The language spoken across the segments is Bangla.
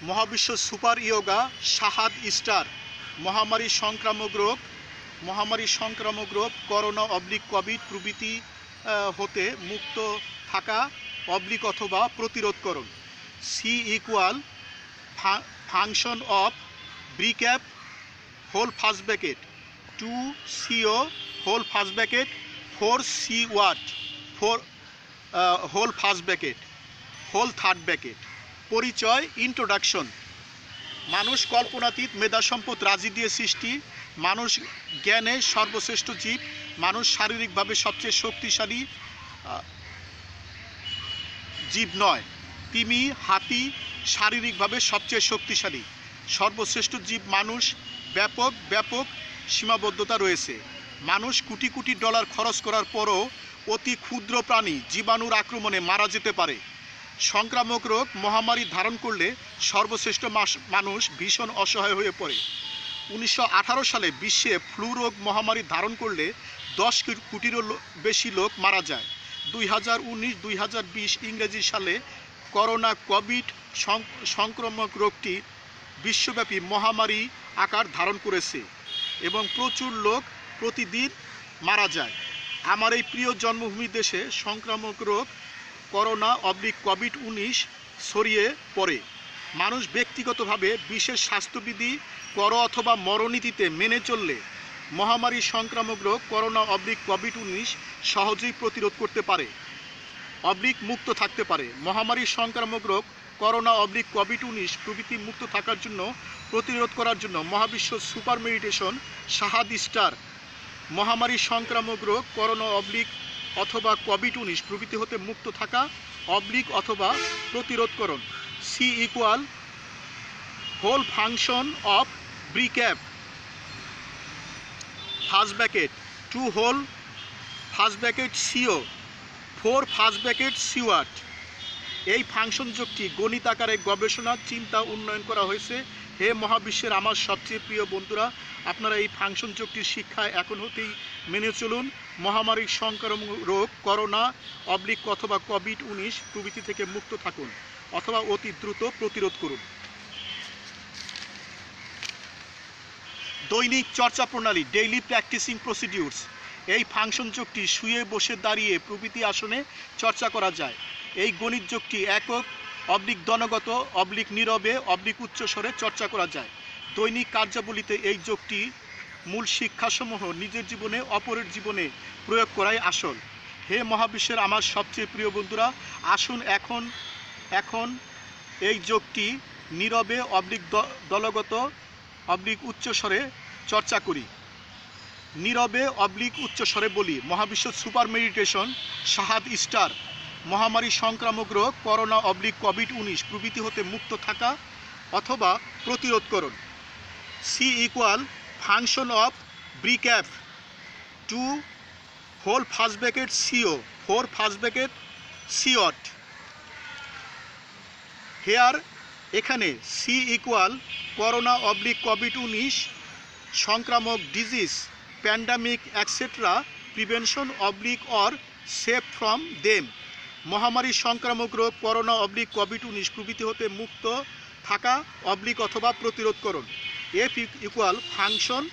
মহাবিশ্ব সুপার ইয়োগা শাহাদ স্টার মহামারী সংক্রামক রোগ করোনা কোভিড প্রভৃতি হতে মুক্ত থাকা অথবা প্রতিরোধকরণ। সি ইকুয়াল ফাংশন অফ ব্রিক্যাপ whole first bracket 2CO whole first bracket 4C what 4 whole first bracket whole third bracket. পরিচয় ইন্ট্রোডাকশন। মানুষ কল্পনাতীত মেধা সম্পদ রাজি দিয়ে সৃষ্টি। মানুষ জ্ঞানে সর্বশ্রেষ্ঠ জীব। মানুষ শারীরিকভাবে সবচেয়ে শক্তিশালী জীব নয়, তিমি হাতি শারীরিকভাবে সবচেয়ে শক্তিশালী। সর্বশ্রেষ্ঠ জীব মানুষ। ব্যাপক সীমাবদ্ধতা রয়েছে। মানুষ কোটি কোটি ডলার খরচ করার পরও অতি ক্ষুদ্র প্রাণী জীবাণুর আক্রমণে মারা যেতে পারে। সংক্রামক রোগ মহামারী ধারণ করলে সর্বশ্রেষ্ঠ মানুষ ভীষণ অসহায় হয়ে পড়ে। 1918 সালে বিশ্বে ফ্লু রোগ মহামারী ধারণ করলে 10 কোটিরও বেশি লোক মারা যায়। 2019-2020 ইংরেজি সালে করোনা কোভিড সংক্রামক রোগটি বিশ্বব্যাপী মহামারী আকার ধারণ করেছে এবং প্রচুর লোক প্রতিদিন মারা যায়। আমার এই প্রিয় জন্মভূমি দেশে সংক্রামক রোগ করোনা কোভিড-19 ছড়িয়ে পড়ে। মানুষ ব্যক্তিগতভাবে বিশেষ স্বাস্থ্যবিধি অথবা মরণনীতিতে মেনে চললে মহামারী সংক্রামক রোগ করোনা কোভিড-19 সহজেই প্রতিরোধ করতে পারে, মুক্ত থাকতে পারে। মহামারী সংক্রামক রোগ করোনা কোভিড-19 প্রভৃতি মুক্ত থাকার জন্য প্রতিরোধ করার জন্য মহাবিশ্ব সুপার মেডিটেশন শাহাদ স্টার মহামারী সংক্রামক রোগ করোনা অথবা কোভিড-19 প্রভৃতি হতে মুক্ত থাকা অথবা প্রতিরোধকরণ। C equal whole function of ব্রিক্যাপ first bracket 2 whole first bracket CO 4 first bracket C what. এই ফাংশন যোগটি গণিত আকারে গবেষণা চিন্তা উন্নয়ন করা হয়েছে। হে মহাবিশ্বের আমার সবচেয়ে প্রিয় বন্ধুরা, আপনারা এই ফাংশন যোগটির শিক্ষা এখন হতেই মেনে চলুন। মহামারী সংক্রামক রোগ করোনা অথবা কোভিড-19 প্রভৃতি থেকে মুক্ত থাকুন অথবা অতি দ্রুত প্রতিরোধ করুন। দৈনিক চর্চা প্রণালী ডেইলি প্র্যাকটিসিং প্রসিডিউরস। এই ফাংশন যোগটি শুয়ে বসে দাঁড়িয়ে প্রভৃতি আসনে চর্চা করা যায়। এই গণিত যোগটি একক দনগত নীরবে উচ্চস্বরে চর্চা করা যায়। দৈনিক কার্যাবলীতে এই যোগটি মূল শিক্ষাসমূহ নিজের জীবনে অপরের জীবনে প্রয়োগ করাই আসল। হে মহাবিশ্বের আমার সবচেয়ে প্রিয় বন্ধুরা, আসুন এখন এই যোগটি নীরবে দলগত উচ্চস্বরে চর্চা করি। নীরবে উচ্চস্বরে বলি, মহাবিশ্ব সুপার মেডিটেশন শাহাদ স্টার মহামারী সংক্রামক রোগ করোনা কোভিড-19 প্রভৃতি হতে মুক্ত থাকা অথবা প্রতিরোধ করুন। সি ইকুয়াল ফাংশন অফ ব্রিক্যাপ 2 whole first bracket CO 4 first bracket C what. Here এখানে সি ইকুয়াল করোনা কোভিড-19 সংক্রামক disease pandemic etcetera prevention or save from them. মহামারী সংক্রামক রোগ করোনা কোভিড-19 প্রভৃতি হতে মুক্ত থাকা অথবা প্রতিরোধ করুন। এফ ইকুয়াল ফাংশন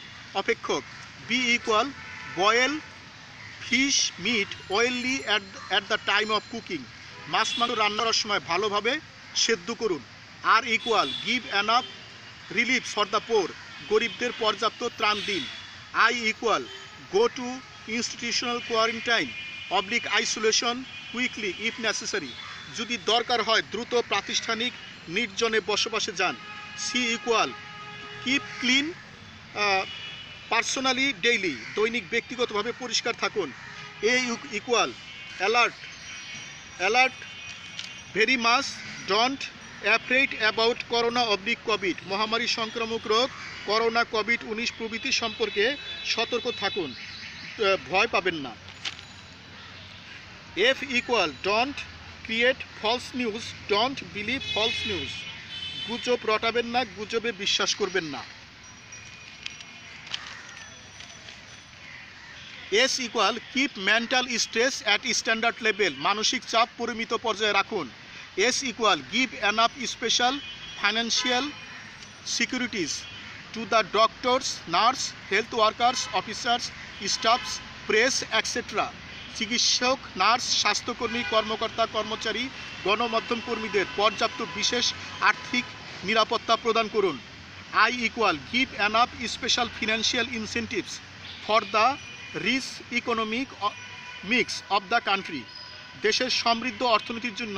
অপেক্ষক। B equal boil fish meat oily at the time of cooking. মাছ মাংস রান্না করার সময় ভালোভাবে সেদ্ধ করুন। R equal give enough relief for the poor. গরিবদের পর্যাপ্ত ত্রাণ দিন। I equal go to institutional quarantine isolation quickly if necessary. যদি দরকার হয় দ্রুত প্রাতিষ্ঠানিক নির্জনে বসবাসে যান। C equal keep clean personally daily. দৈনিক ব্যক্তিগতভাবে পরিষ্কার থাকুন। A equal alert very much don't afraid about corona Covid. মহামারী সংক্রামক রোগ করোনা কোভিড-19 প্রভৃতি সম্পর্কে সতর্ক থাকুন, ভয় পাবেন না। F equal don't create false news, don't believe false news. গুজব রটাবেন না, গুজবে বিশ্বাস করবেন না। S equal keep mental stress at standard level. মানসিক চাপ পরিমিত পর্যায়ে রাখুন। S equal give enough special financial securities to the doctors, nurse, health workers, officers, staffs, press, etc. চিকিৎসক, নার্স, স্বাস্থ্যকর্মী, কর্মকর্তা, কর্মচারী, গণমাধ্যম কর্মীদের পর্যাপ্ত বিশেষ আর্থিক নিরাপত্তা প্রদান করুন। I equal give enough special financial incentives for the rich economic mix of the country. দেশের সমৃদ্ধ অর্থনীতির জন্য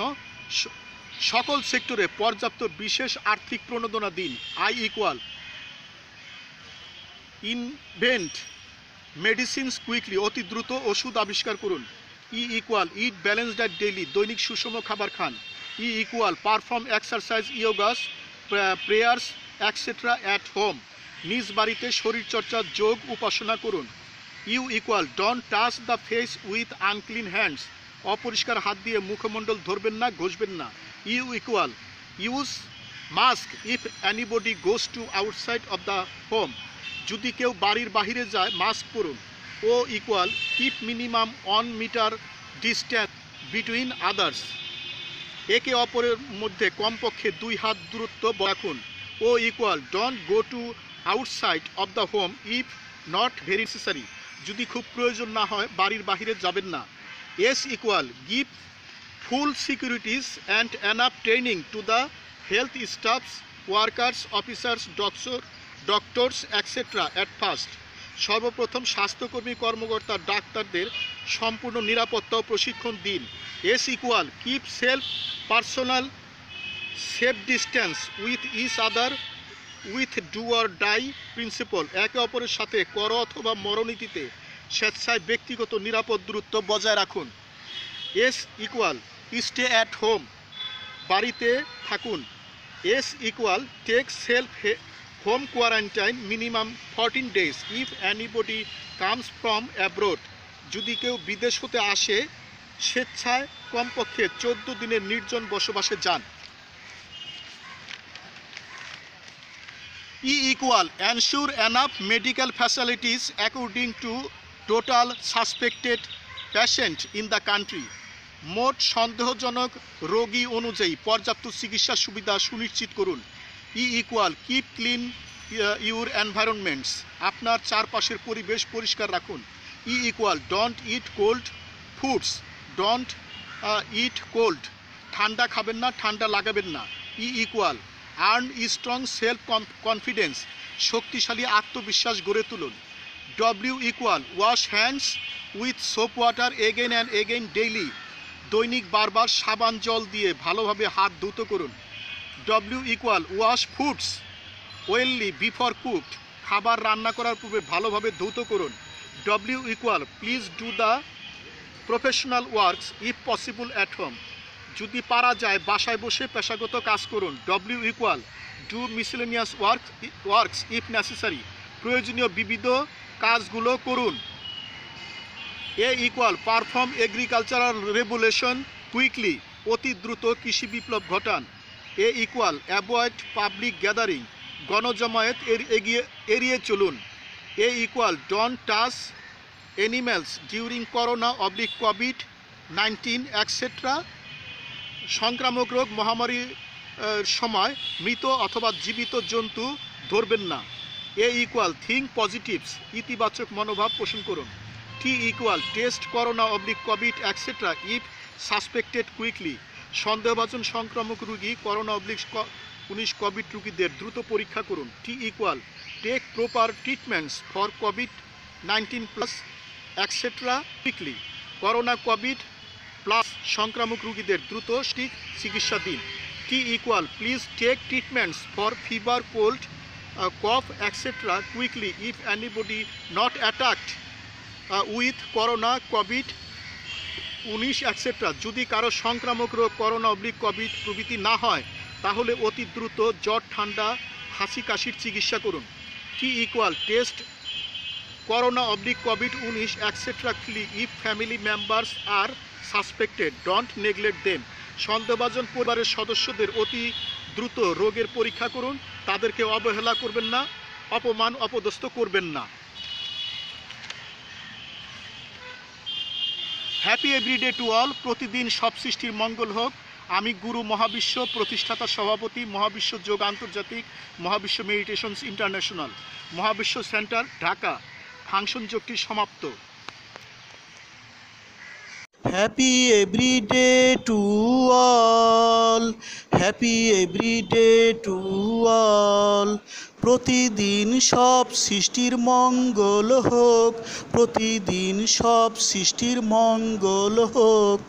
সকল সেক্টরে পর্যাপ্ত বিশেষ আর্থিক প্রণোদনা দিন। I equal invent medicines quickly, অতি দ্রুত ওষুধ আবিষ্কার করুন। E equal eat balance diet daily, দৈনিক সুষম খাবার খান। E equal perform exercise, yogas, prayers etcetera at home, নিজ বাড়িতে শরীরচর্চা, যোগ, উপাসনা করুন। U equal don't touch the face with unclean hands, অপরিষ্কার হাত দিয়ে মুখমণ্ডল ধরবেন না, ঘষবেন না। U equal use mask if anybody goes to outside of the home, যদি কেউ বাড়ির বাহিরে যায় মাস্ক পরুন। O equal keep minimum 1 metre distance between others, একে অপরের মধ্যে কমপক্ষে 2 হাত দূরত্ব রাখুন। O equal don't go to outside of the home if not very necessary, যদি খুব প্রয়োজন না হয় বাড়ির বাহিরে যাবেন না। S equal give full securities and enough training to the health staffs, workers, officers, doctors etcetera at first, সর্বপ্রথম স্বাস্থ্যকর্মী, কর্মকর্তা, ডাক্তারদের সম্পূর্ণ নিরাপত্তা ও প্রশিক্ষণ দিন। S equal keep self personal safe distance with each other with do or die principle, একে অপরের সাথে কর অথবা মরণনীতিতে স্বেচ্ছায় ব্যক্তিগত নিরাপদ দূরত্ব বজায় রাখুন। S equal stay at home, বাড়িতে থাকুন। S equal take self home quarantine minimum 14 days if anybody comes from abroad, যদি কেউ বিদেশ হতে আসে স্বেচ্ছায় কমপক্ষে 14 দিনের নির্জন বসবাসে যান। E equal ensure enough medical facilities according to total suspected patient in the country, মোট সন্দেহজনক রোগী অনুযায়ী পর্যাপ্ত চিকিৎসা সুবিধা সুনিশ্চিত করুন। E equal keep clean your environments, আপনার চারপাশের পরিবেশ পরিষ্কার রাখুন। E equal don't it cold foods, don't it cold, ঠান্ডা খাবেন না, ঠান্ডা লাগাবেন না। E equal earn strong self confidence, শক্তিশালী আত্মবিশ্বাস গড়ে তুলুন। W equal wash hands with soap water again and again daily, দৈনিক বারবার সাবান জল দিয়ে ভালোভাবে হাত ধৌত করুন। W equal wash foods welly before cooked, খাবার রান্না করার পূর্বে ভালোভাবে ধৌত করুন। W equal please do the professional works if possible at home, যদি পারা যায় বাসায় বসে পেশাগত কাজ করুন। W equal do miscellaneous works if necessary, প্রয়োজনীয় বিবিধ কাজগুলো করুন। A equal perform agricultural regulation quickly, অতি দ্রুত কৃষি বিপ্লব ঘটান। A equal avoid public gathering, গণজমায়েত এড়িয়ে চলুন। A equal don't touch animals during corona oblique কোভিড-19 এটসেট্রা, সংক্রামক রোগ মহামারীর সময় মৃত অথবা জীবিত জন্তু ধরবেন না। এ ইকুয়াল থিঙ্ক পজিটিভস, ইতিবাচক মনোভাব পোষণ করুন। T equal test corona oblique covid etcetera if suspected quickly, সন্দেহভাজন সংক্রামক রোগী করোনা অবলিক 19 কোভিড রোগীদের দ্রুত পরীক্ষা করুন। T equal take proper treatments for কোভিড-19 plus etcetera quickly, corona covid plus সংক্রামক রোগীদের দ্রুত চিকিৎসা দিন। T equal please take treatments for fever, cold, cough etcetera quickly if anybody not attacked with corona কোভিড-19 এটসেট্রা, যদি কারো সংক্রামক রোগ করোনা অবলিক কোভিড প্রভৃতি না হয় তাহলে অতি দ্রুত জ্বর, ঠান্ডা, হাসি কাশির চিকিৎসা করুন। T equal test corona oblique কোভিড-19 etcetera if family members are suspected, don't neglect them, সন্দেহভাজন পরিবারের সদস্যদের অতি দ্রুত রোগের পরীক্ষা করুন, তাদেরকে অবহেলা করবেন না, অপমান অপদস্থ করবেন না। হ্যাপি এভরিডে টু অল, প্রতিদিন সব সৃষ্টির মঙ্গল হোক। আমি গুরু মহাবিশ্ব প্রতিষ্ঠাতা সভাপতি, মহাবিশ্ব যোগ আন্তর্জাতিক, Mahabishwa meditations international, Mahabishwa centre, Dhaka. Function যোগটি সমাপ্ত। Happy everyday to all, happy everyday to all. প্রতিদিন সব সৃষ্টির মঙ্গল হোক, প্রতিদিন সব সৃষ্টির মঙ্গল হোক।